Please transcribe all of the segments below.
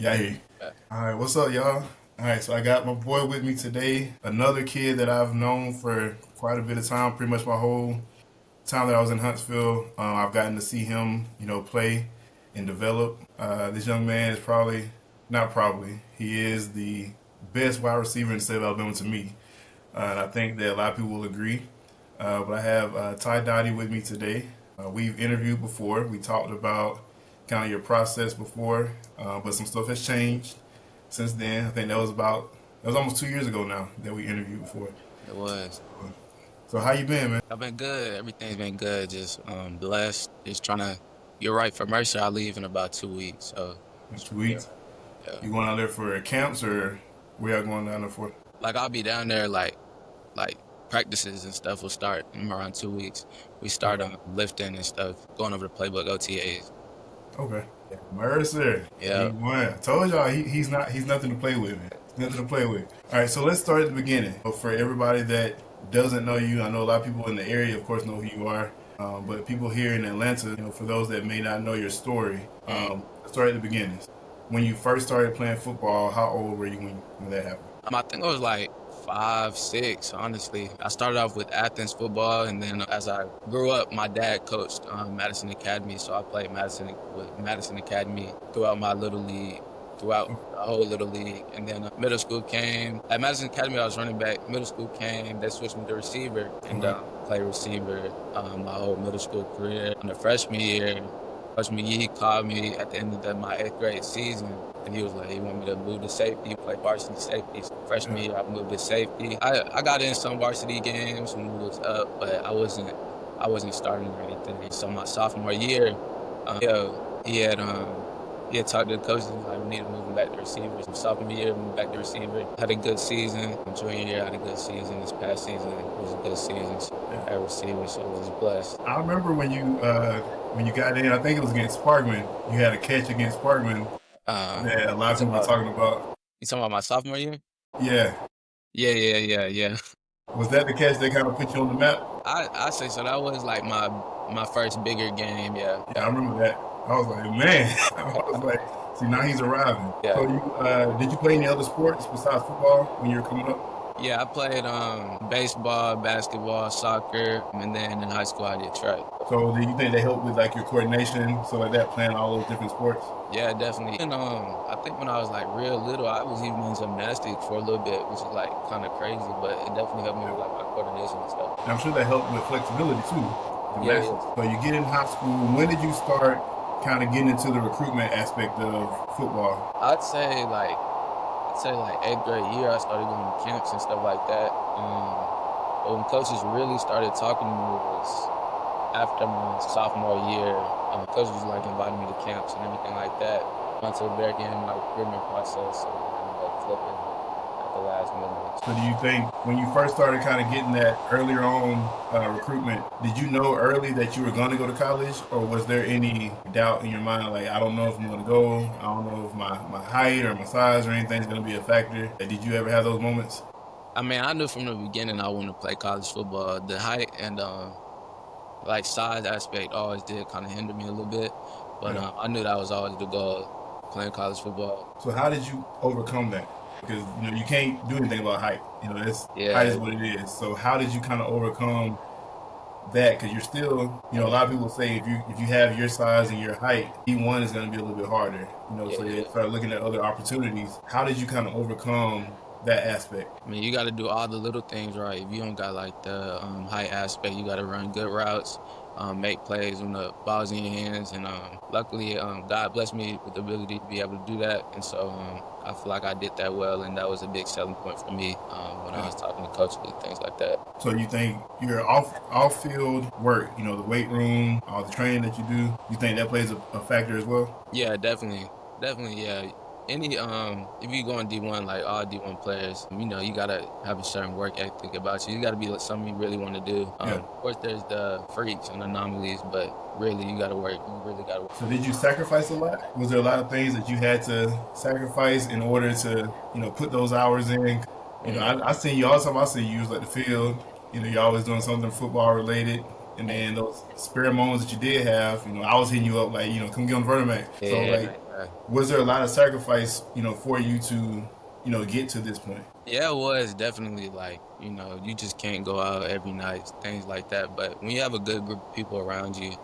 Yeah, I hear you. All right, what's up, y'all? All right, so I got my boy with me today. Another kid that I've known for quite a bit of time, pretty much my whole time that I was in Huntsville. I've gotten to see him, play and develop. This young man is not probably, he is the best wide receiver in the state of Alabama to me. And I think that a lot of people will agree. But I have Ty Doughty with me today. We've interviewed before. We talked about kind of your process before, but some stuff has changed since then. I think that was almost 2 years ago now that we interviewed before. It was. So how you been, man? I've been good. Everything's been good. Just blessed. Just trying to get right for Mercer. I leave in about 2 weeks. So In just two trying to get weeks? right. Yeah. You going out there for camps or where y'all going down there for? Like I'll be down there like practices and stuff will start in around 2 weeks. We start Okay. lifting and stuff, going over the playbook OTAs. Okay. Mercer. He Yeah. won. I told y'all he's nothing to play with, man. Nothing to play with. All right, so let's start at the beginning. So for everybody that doesn't know you, I know a lot of people in the area, of course, know who you are. But people here in Atlanta, for those that may not know your story, Mm. let's start at the beginning. When you first started playing football, how old were you when that happened? I think I was like 5, 6, honestly. I started off with Athens football, and then as I grew up, my dad coached Madison Academy, so I played with Madison Academy throughout my little league, throughout the whole little league. And then middle school came. At Madison Academy, I was running back. Middle school came, they switched me to receiver, and Okay. played receiver my whole middle school career. In the freshman year, he called me at the end of my eighth grade season, and he was like, he wanted me to move to safety, play varsity safety. So freshman Yeah. year, I moved to safety. I got in some varsity games when we was up, but I wasn't starting or anything. So my sophomore year, yeah, he had he had talked to the coaches like we need to move him back to receiver. So sophomore year, moved back to receiver. Had a good season. Junior year, had a good season. This past season was a good season Yeah. at receiver, so I was blessed. I remember when you got in. I think it was against Sparkman. You had a catch against Sparkman that a lot You of talking people were about talking about. you talking about my sophomore year? Yeah. Yeah. Was that the catch that kind of put you on the map? I say so. That was like my first bigger game. Yeah, Yeah, I remember that. I was like, man. I was like, see, now he's arriving. yeah. So did you play any other sports besides football when you were coming up? Yeah, I played baseball, basketball, soccer, and then in high school I did track. So do you think they helped with like your coordination, so like that, playing all those different sports? Yeah, definitely. And I think when I was like real little, I was even in gymnastics for a little bit, which is like kind of crazy, but it definitely helped me with like my coordination and stuff. And I'm sure that helped with flexibility too, Yeah. gymnastics. So you get in high school. When did you start kind of getting into the recruitment aspect of football? I'd say like eighth grade year, I started going to camps and stuff like that. But when coaches really started talking to me was after my sophomore year. Coaches was like inviting me to camps and everything like that. Until the very end, my recruitment process, and I ended up flipping at the last minute. So do you think when you first started kind of getting that earlier on recruitment, did you know early that you were going to go to college, or was there any doubt in your mind, like I don't know if I'm going to go, I don't know if my height or my size or anything's going to be a factor? Did you ever have those moments? I mean, I knew from the beginning I wanted to play college football. The height and like size aspect always did kind of hinder me a little bit, but Yeah. I knew that was always the goal, playing college football. So how did you overcome that? Because you can't do anything about height. It's height is Yeah, what it is. So how did you kind of overcome that? Because you're still, a lot of people say if you have your size and your height, E1 is going to be a little bit harder. So yeah. they start looking at other opportunities. How did you kind of overcome that aspect? I mean, you got to do all the little things right. If you don't got like the height aspect, you got to run good routes, make plays when the ball's in your hands. And luckily, God blessed me with the ability to be able to do that. And so I feel like I did that well, and that was a big selling point for me when I Yeah. was talking to coaches and things like that. So you think your off field work, the weight room, all the training that you do, you think that plays a factor as well? Yeah, definitely, yeah. Any if you go on D1, like all D1 players, you gotta have a certain work ethic about you. You gotta be like something you really want to do. Yeah. Of course, there's the freaks and anomalies, but really, you gotta work. You really gotta work. So did you sacrifice a lot? Was there a lot of things that you had to sacrifice in order to, put those hours in? I seen you all the time. I see you was at the field. You're always doing something football related. And then those spare moments that you did have, I was hitting you up like, come get on the Vertimax. So Yeah, like, Yeah. Was there a lot of sacrifice, for you to, get to this point? Yeah, it was definitely like, you just can't go out every night, things like that. But when you have a good group of people around you,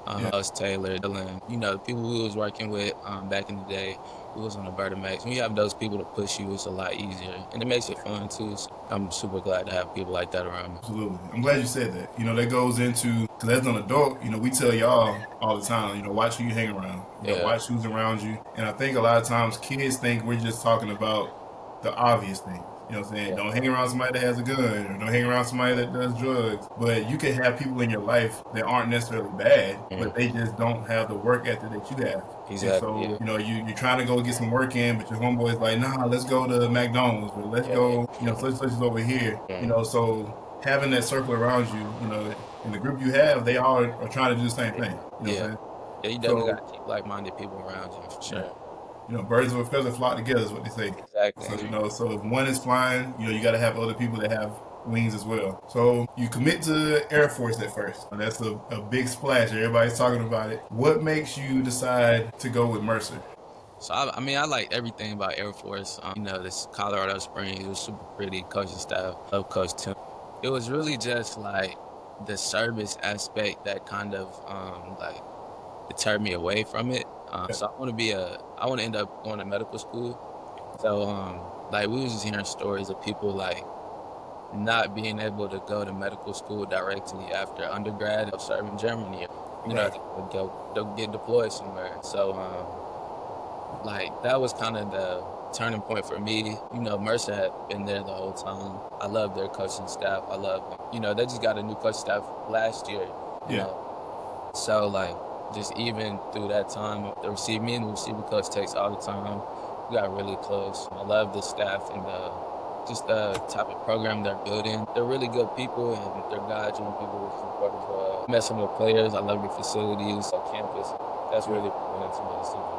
Yeah, us, Taylor, Dylan, the people we was working with back in the day, we was on the Max. When you have those people to push you, it's a lot easier. And it makes it fun too. So I'm super glad to have people like that around me. absolutely. I'm glad you said that. That goes into, because as an adult, we tell y'all all the time, watch who you hang around, Yeah, watch who's around you. And I think a lot of times kids think we're just talking about the obvious thing. You know what I'm saying? yeah, Don't hang around somebody that has a gun, or don't hang around somebody that does drugs. But you can have people in your life that aren't necessarily bad, but they just don't have the work ethic that you have. And exactly. so, Yeah, you're trying to go get some work in, but your homeboy's like, nah, let's go to McDonald's, or let's yeah, yeah. go, such is over here. So having that circle around you, in the group you have, they all are trying to do the same thing. You know what Yeah, I'm saying? yeah, you definitely So, got to keep like-minded people around you for yeah. sure. Birds of a feather flock together is what they say. So, Exactly. so if one is flying, you got to have other people that have wings as well. So you commit to Air Force at first. That's a big splash. Everybody's talking about it. What makes you decide to go with Mercer? So I like everything about Air Force. This Colorado Springs, it was super pretty. Coaching staff, love Coach Tim. It was really just like the service aspect that kind of like deterred me away from it. So I want to end up going to medical school. So like we was just hearing stories of people like not being able to go to medical school directly after undergrad of serving Germany. Right. They'll get deployed somewhere. So like that was kind of the turning point for me. Mercer had been there the whole time. I love their coaching staff. I love them. They just got a new coaching staff last year. You Yeah. know, so like just even through that time, me and the receiver coach takes all the time. We got really close. I love the staff and just the type of program they're building. They're really good people and they're God-driven people with supportive messing with players. I love the facilities, campus. That's really went into my decision.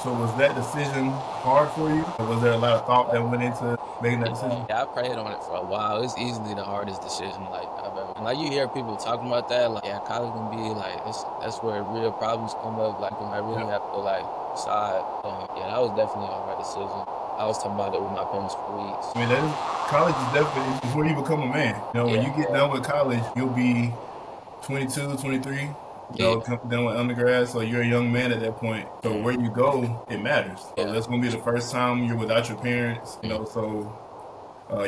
So was that decision hard for you? Or was there a lot of thought that went into making that decision? Yeah, I prayed on it for a while. It's easily the hardest decision like I've ever. And like you hear people talking about that, like yeah, college can be like that's where real problems come up. Like when I really Yeah. have to like decide. Yeah, that was definitely a hard decision. I was talking about it with my parents for weeks. I mean, college is definitely is where you become a man. When Yeah, you get done with college, you'll be 22, 23. yeah, Come done with undergrad, so you're a young man at that point. So where you go, it matters. So yeah, that's gonna be the first time you're without your parents. So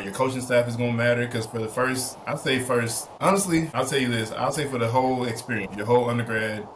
your coaching staff is gonna matter because for the first, I say first. Honestly, I'll tell you this. I'll say for the whole experience, your whole undergrad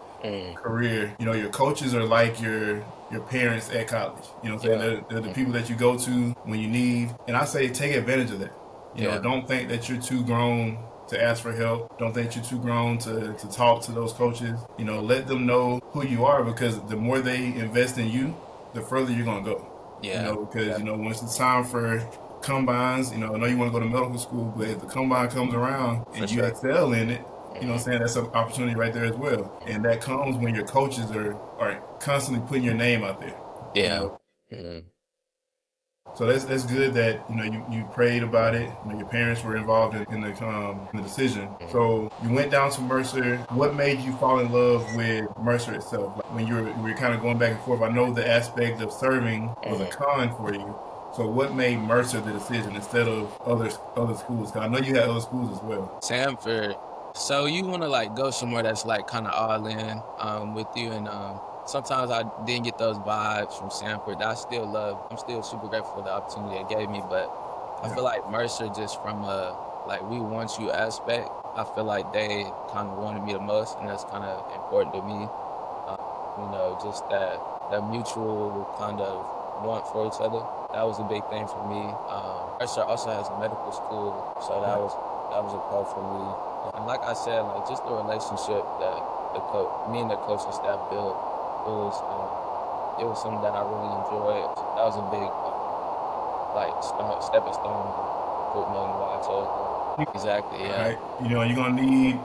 career, your coaches are like your parents at college. You know what I'm saying? yeah, They're the people that you go to when you need. And I say take advantage of that. yeah, Don't think that you're too grown to ask for help. Don't think you're too grown to talk to those coaches. Let them know who you are because the more they invest in you, the further you're gonna go. yeah, Because once it's time for combines, I know you want to go to medical school, but if the combine comes around for and you sure. excel in it, what I'm saying? That's an opportunity right there as well. And that comes when your coaches are constantly putting your name out there. You Yeah. know, Mhm. so that's good that you prayed about it. Your parents were involved in the decision. So you went down to Mercer. What made you fall in love with Mercer itself? Like when you were kind of going back and forth. I know the aspect of serving was a con for you. So what made Mercer the decision instead of other schools? 'Cause I know you had other schools as well. Sanford. So you want to like go somewhere that's like kind of all in with you, and sometimes I didn't get those vibes from Sanford. That I still love. I'm still super grateful for the opportunity it gave me, but I Yeah. feel like Mercer just from a like we want you aspect. I feel like they kind of wanted me the most, and that's kind of important to me. Just that mutual kind of want for each other. That was a big thing for me. Mercer also has a medical school, so Right. that was a pro for me. And like I said, like just the relationship that me and the coaching staff built, it was something that I really enjoyed. That was a big like stepping stone for me why I chose them. Exactly, All yeah, right. You're gonna need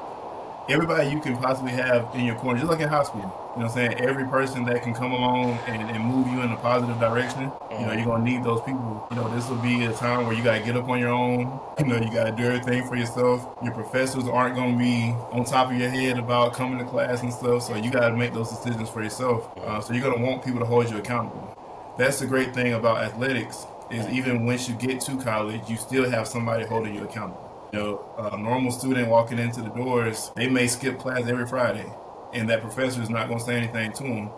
everybody you can possibly have in your corner, just like in high school. know what I'm saying, every person that can come along and move you in a positive direction, you're going to need those people. This will be a time where you got to get up on your own. You got to do everything for yourself. Your professors aren't going to be on top of your head about coming to class and stuff, so you got to make those decisions for yourself. So you're going to want people to hold you accountable. That's the great thing about athletics is even once you get to college, you still have somebody holding you accountable. A normal student walking into the doors, they may skip class every Friday, and that professor is not going to say anything to them.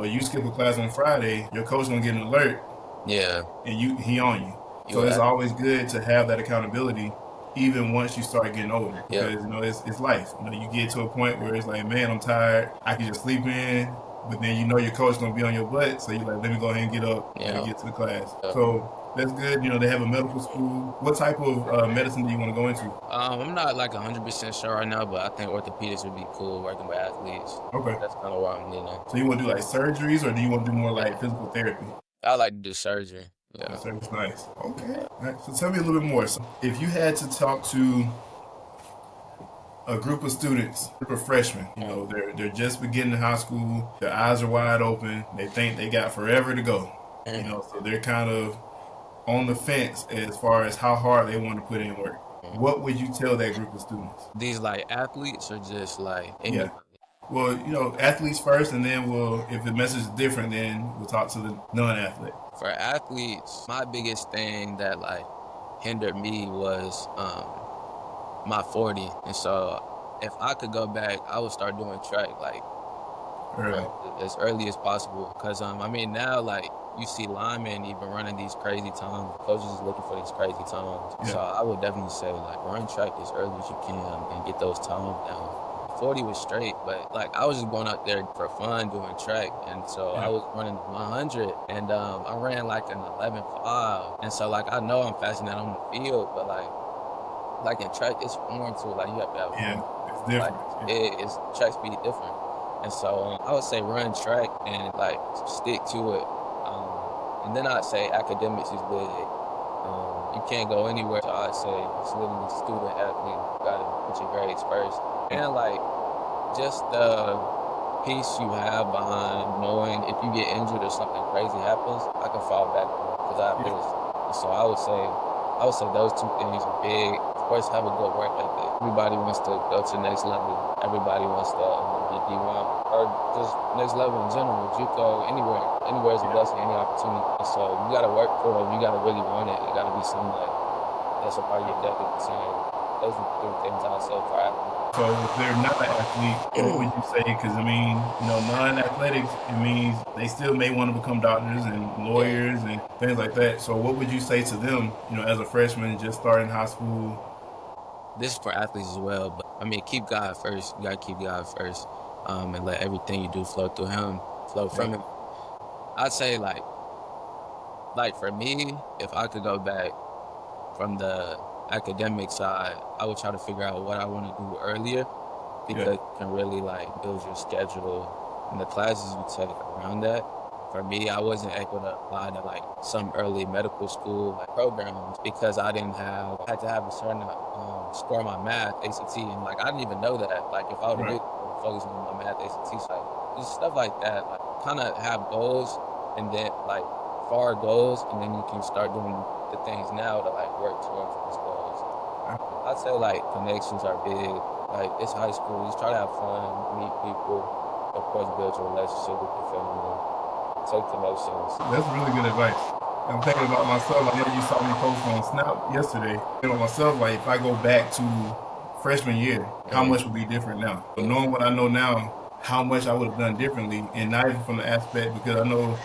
You skip a class on Friday, your coach going to get an alert, and he on you. So it's always good to have that accountability, even once you start getting older, because it's life. You get to a point where it's like, man, I'm tired. I can just sleep in, but then your coach gonna be on your butt, so you're like, let me go ahead and get up and get to the class. So that's good. They have a medical school. What type of medicine do you want to go into? I'm not like 100% sure right now, but I think orthopedics would be cool, working with athletes. Okay. That's kind of where I'm leaning. So you want to do like surgeries, or do you want to do more like physical therapy? I like to do surgery. Yeah. Surgery's nice. Okay. All right. So tell me a little bit more. So if you had to talk to a group of students, a group of freshmen, they're just beginning high school, their eyes are wide open, they think they got forever to go. So they're kind of on the fence as far as how hard they want to put in work. What would you tell that group of students? These like athletes or just like anybody? Well, athletes first, and then if the message is different, then we'll talk to the non-athlete. For athletes, my biggest thing that like hindered me was my 40, and so if I could go back, I would start doing track like as early as possible. Because now like you see linemen even running these crazy times. Coaches is looking for these crazy times. So I would definitely say like run track as early as you can and get those times down. 40 was straight, but like I was just going out there for fun doing track, and so I was running 100, and I ran like an 11.5, and so like I know I'm faster than on the field, but like in track it's foreign too. Like you have to have it's different. Like it's track speed different, and so I would say run track and like stick to it, and then I'd say academics is big. You can't go anywhere, so I'd say it's literally student athlete. You gotta put your grades first. And like just the peace you have behind knowing if you get injured or something crazy happens, I can fall back on it because I've been. So I would say those two things are big. Of course, have a good work ethic. Everybody wants to go to the next level. Everybody wants to be D1 or just next level in general. JUCO, anywhere is a blessing, any opportunity. And so you gotta work for it. You gotta really want it. It gotta be something that's a part of your debit. So those are the three things I'd say for athletes. So if they're not an athlete, what would you say? Because non-athletics, it means they still may want to become doctors and lawyers and things like that. So what would you say to them, as a freshman just starting high school? This is for athletes as well, but keep God first. You gotta keep God first, and let everything you do flow through Him, flow from Him. I'd say like for me, if I could go back from the academic side, I would try to figure out what I want to do earlier, because you can really like build your schedule and the classes you take around that. For me, I wasn't able to apply to like some early medical school programs because I had to have a certain score on my math ACT, and like I didn't even know that. Like if I would have focused on my math ACT, so, like just stuff like that. Like kind of have goals and then like far goals, and then you can start doing the things now to like work towards those goals. I'd say like connections are big. Like it's high school, just try to have fun, meet people, of course build your relationship with your family, take connections. That's really good advice. I'm thinking about myself. I know you saw me post on Snap yesterday. Myself, like if I go back to freshman year, how much would be different now? But knowing what I know now, how much I would have done differently, and not even from the aspect because I know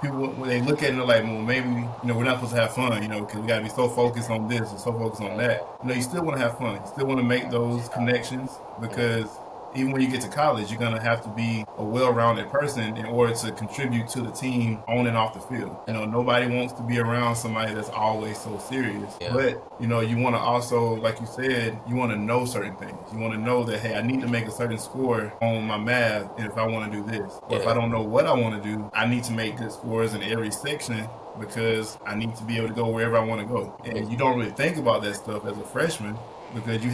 people, when they look at it, they're like, well, maybe, we're not supposed to have fun, because we got to be so focused on this and so focused on that. You still want to have fun. You still want to make those connections because even when you get to college, you're going to have to be a well-rounded person in order to contribute to the team on and off the field. Nobody wants to be around somebody that's always so serious. But, you want to also, like you said, you want to know certain things. You want to know that, hey, I need to make a certain score on my math if I want to do this. Or if I don't know what I want to do, I need to make good scores in every section because I need to be able to go wherever I want to go. And you don't really think about that stuff as a freshman because you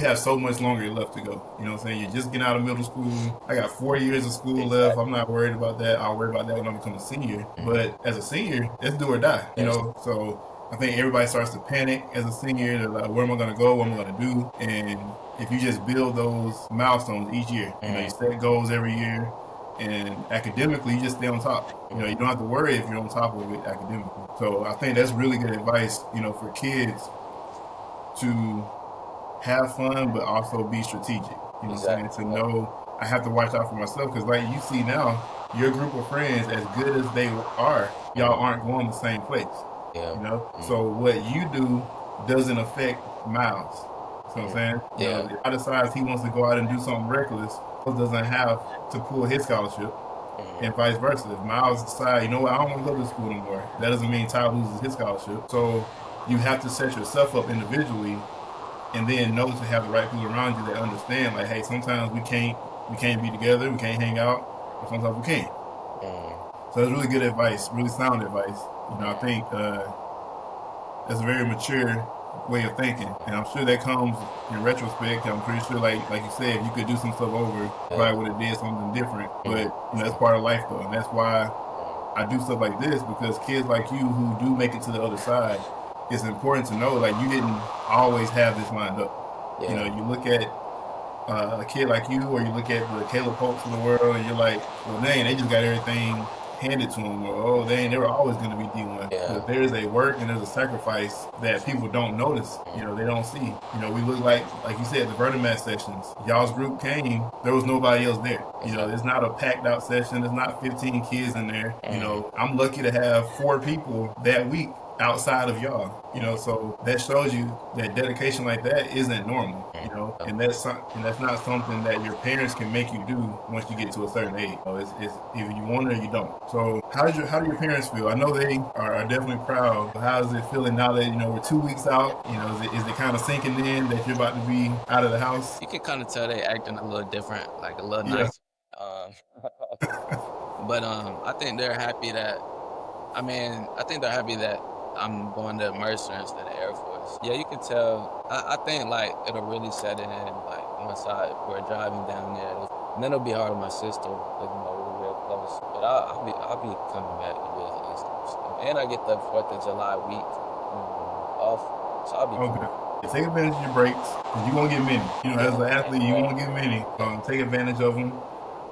have so much longer left to go. You know what I'm saying? You're just getting out of middle school. I got 4 years of school left. I'm Exactly. not worried about that. I'll worry about that when I become a senior. Mhm. But as a senior, it's do or die. You Yes. know, so I think everybody starts to panic as a senior. They're like, where am I going to go? What am I going to do? And if you just build those milestones each year, you know, you Mhm. set goals every year, and academically, you just stay on top. You know, you don't have to worry if you're on top of it academically. So I think that's really good advice, you know, for kids to have fun, but also be strategic. You know what I'm saying? Exactly. To know I have to watch out for myself because, like you see now, your group of friends, as good as they are, y'all Mhm. aren't going the same place. Yeah. You know, Mhm. so what you do doesn't affect Miles. So I'm Mhm. saying, you know, Yeah. if I decides he wants to go out and do something reckless, Miles doesn't have to pull his scholarship, and Mhm. vice versa. If Miles decides, you know what, I don't want to go to school anymore, that doesn't mean Ty loses his scholarship. So you have to set yourself up individually and then know to have the right people around you that understand, like, hey, sometimes we can't be together, we can't hang out, but sometimes we can. Mhm. So it's really good advice, really sound advice. You know, I think that's a very mature way of thinking, and I'm sure that comes in retrospect. I'm pretty sure, like you said, if you could do some stuff over, you Yeah. probably would have did something different. But Mhm. you know, that's part of life, though, and that's why I do stuff like this because kids like you who do make it to the other side, it's important to know like you didn't always have this lined up. You know, Yeah. you look at a kid like you, or you look at the Caleb Popes of the world, and you're like, well, dang, they just got everything handed to them, or oh, dang, they were always going to be D1. Yeah. But there's a work and there's a sacrifice that people don't notice. You know, they don't see. You know, we look like you said, the Vertimat sessions. Y'all's group came, there was nobody else there. You know, it's Exactly. not a packed out session. There's not 15 kids in there. You Mhm. know, I'm lucky to have 4 people that week outside of y'all, you know, so that shows you that dedication like that isn't normal, you know, Mhm. and that's not something that your parents can make you do once you get to a certain age. So it's either you want it or you don't. So how do your parents feel? I know they are definitely proud. How is it feeling now that you know we're 2 weeks out? You know, is it kind of sinking in that you're about to be out of the house? You can kind of tell they acting a little different, like a little Yeah. nice. Um, but I think they're happy that. I mean, I think they're happy that I'm going to Mercer instead of Air Force. Yeah, you can tell. I think like it'll really set in like once we're driving down there, and then it'll be hard on my sister because you know we're real close. But I'll be coming back to visit and stuff. And I get the 4th of July week off, so I'll be Okay. cool. Yeah, take advantage of your breaks because you won't get many. You know, as Yeah, an athlete, you won't get many. Take advantage of them.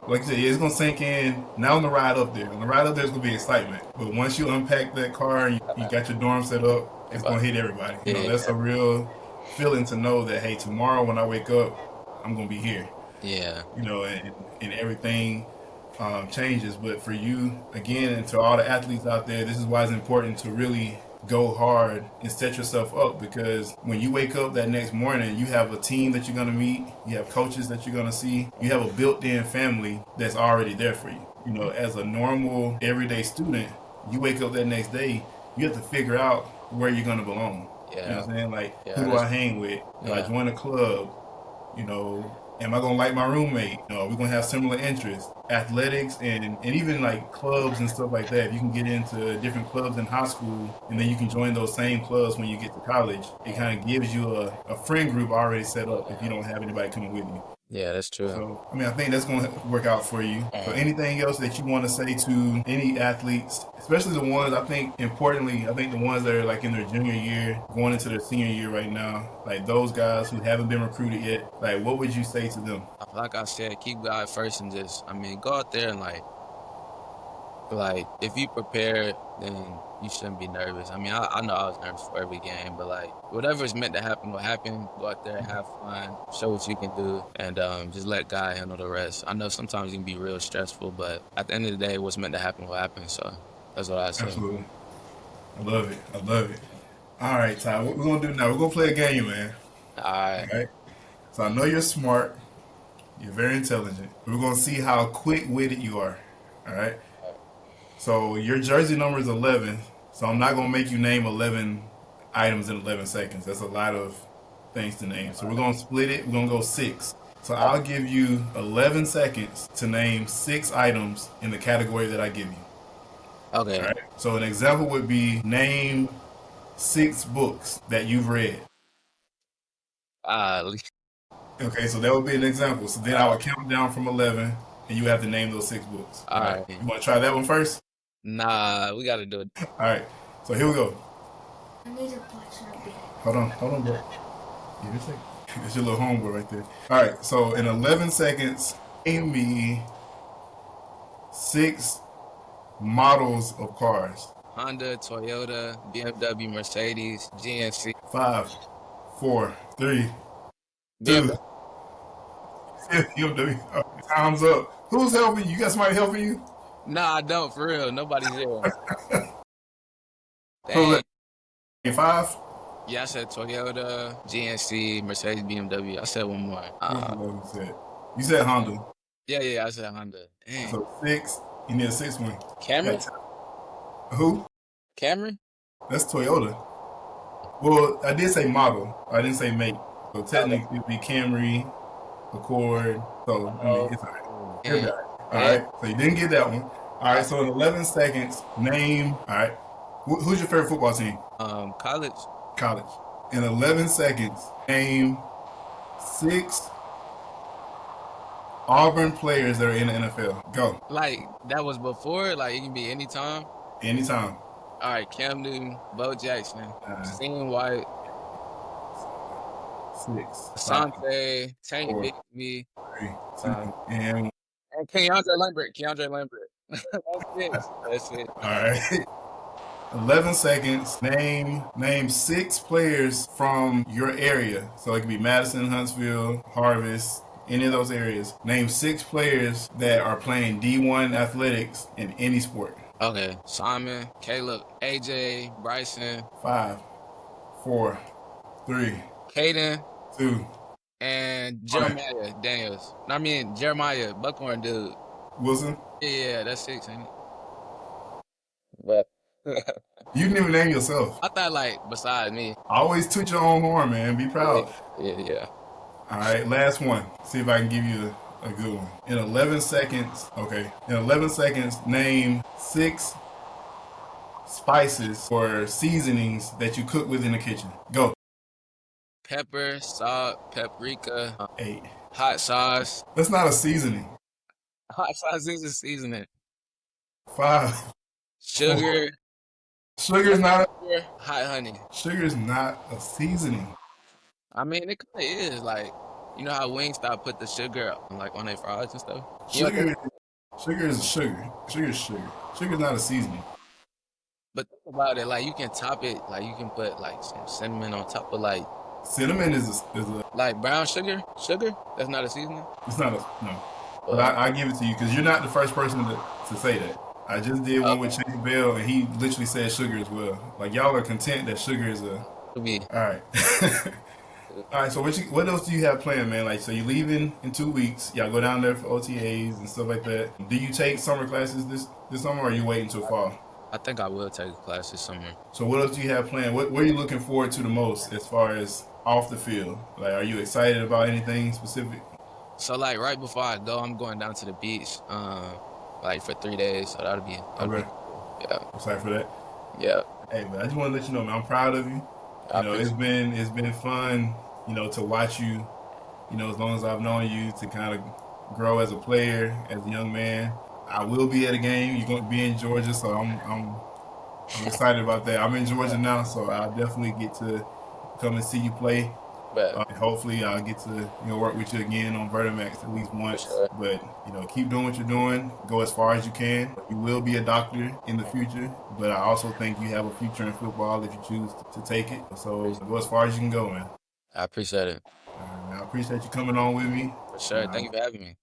Like I said, yeah, it's gonna sink in. Now on the ride up there, on the ride up there, it's gonna be excitement. But once you unpack that car and you got your dorm set up, it's yeah, gonna hit everybody. You know, that's yeah, a real feeling to know that hey, tomorrow when I wake up, I'm gonna be here. yeah. You know, and everything changes. But for you, again, and to all the athletes out there, this is why it's important to really go hard and set yourself up because when you wake up that next morning, you have a team that you're going to meet, you have coaches that you're going to see, you have a built in family that's already there for you. You know, as a normal, everyday student, you wake up that next day, you have to figure out where you're going to belong. You know Yeah, what I'm saying? Like, who yeah, do I hang with? Do I yeah, join a club? You know, am I gonna like my roommate? You know, are we gonna have similar interests? Athletics and even like clubs and stuff like that. If you can get into different clubs in high school and then you can join those same clubs when you get to college, it kind of gives you a friend group already set up if you don't have anybody coming with you. yeah. That's true. So, I mean, I think that's going to work out for you. So, Mhm. anything else that you want to say to any athletes, especially the ones, I think, importantly, I think the ones that are like in their junior year, going into their senior year right now, like those guys who haven't been recruited yet, like what would you say to them? Like I said, keep God first and just, I mean, go out there and like if you prepare, then you shouldn't be nervous. I mean, I know I was nervous for every game, but like whatever is meant to happen will happen. Go out there, have fun, show what you can do, and just let God handle the rest. I know sometimes it can be real stressful, but at the end of the day, what's meant to happen will happen. So that's what I say. Absolutely. I love it. I love it. All right, Ty, what we're going to do now, we're going to play a game, man. All All right. right. So, I know you're smart, you're very intelligent. We're going to see how quick witted you are. All right. So your jersey number is 11. So I'm not gonna make you name 11 items in 11 seconds. That's a lot of things to name. So we're gonna split it. We're gonna go six. So I'll give you 11 seconds to name 6 items in the category that I give you. All Okay. right. So an example would be name 6 books that you've read. Ah, Okay, so that would be an example. So then I would count down from 11, and you have to name those 6 books. All all right. right. You want to try that one first? Nah, we gotta do it. All right. So here we go. I need a black Sharpie. Hold on, bro. Give me a second. It's your little homeboy right there. All right. So in 11 seconds, name me 6 models of cars. Honda, Toyota, BMW, Mercedes, GMC, 5, 4, 3, 2. BMW. BMW. Time's up. Who's helping you? You got somebody helping you? Nah, I don't, for real. Nobody's here. So, Dang. 5. Yeah, I said Toyota, GNC, Mercedes, BMW. I said one more. You said Honda. Yeah, I said Honda. Dang. So 6. You need a 6th one. Camry? Who? Camry? That's Toyota. Well, I did say model. I didn't say make. So technically, it'd be Camry, Accord. So I mean, it's all right. You're right. All right. So you didn't get that one. All right. So in 11 seconds, name. All right. Who's your favorite football team? College. College. In 11 seconds, name 6 Auburn players that are in the NFL. Go. Like, that was before? Like, it can be anytime? Anytime. All right, Cam Newton, Bo Jackson, Steen White, 6. Asante, Tank 4, Bigsby, 3, 2, and Keandre Lambert. That's it. all right. 11 seconds. Name 6 players from your area. So it could be Madison, Huntsville, Harvest, any of those areas. Name 6 players that are playing D1 athletics in any sport. Okay, Simon, Caleb, AJ, Bryson, 5, 4, 3, Caden, 2. and Jeremiah Daniels. Jeremiah Buckhorn, dude. Wilson. Yeah, that's 6, ain't it? But You didn't even name yourself. I thought, like, besides me. Always toot your own horn, man. Be proud. Yeah. All right, last one. See if I can give you a good one. In 11 seconds, okay. In 11 seconds, name 6 spices or seasonings that you cook with in the kitchen. Go. Pepper, salt, paprika, 8. hot sauce. That's not a seasoning. Hot sauce is a seasoning. 5. Sugar. Sugar's not. Hot honey. Sugar's not a seasoning. I mean, it kind of is. Like, you know how Wingstop put the sugar like on their fries and stuff. Sugar is sugar. Sugar is sugar. Sugar's not a seasoning. But think about it, like you can top it, like you can put like some cinnamon on top of like Cinnamon is a like brown sugar. Sugar? That's not a seasoning. it's not a no. But I give it to you because you're not the first person to say that. I just did one with Chase Bell, and he literally said sugar as well. Like y'all are content that sugar is a. To me. All right. All right. So what else do you have planned, man? Like, so you leaving in 2 weeks? Y'all go down there for OTAs and stuff like that. Do you take summer classes this summer, or are you waiting till fall? I think I will take a class this summer. So what else do you have planned? What are you looking forward to the most as far as off the field? Like, are you excited about anything specific? So like right before I go, I'm going down to the beach, like for 3 days. So that'll be Okay. Yeah. Excited for that? Yeah. Hey, man, I just want to let you know, man, I'm proud of you. You know, it's been fun, you know, to watch you, you know, as long as I've known you, to kind of grow as a player, as a young man. I will be at a game. You're going to be in Georgia, so I'm excited about that. I'm in Georgia now, so I'll definitely get to come and see you play. But Hopefully, I'll get to work with you again on Vertimax at least once. Sure. But keep doing what you're doing. Go as far as you can. You will be a doctor in the future, but I also think you have a future in football if you choose to take it. So go as far as you can go, man. I appreciate it. I appreciate you coming on with me. For sure. Thank you for having me.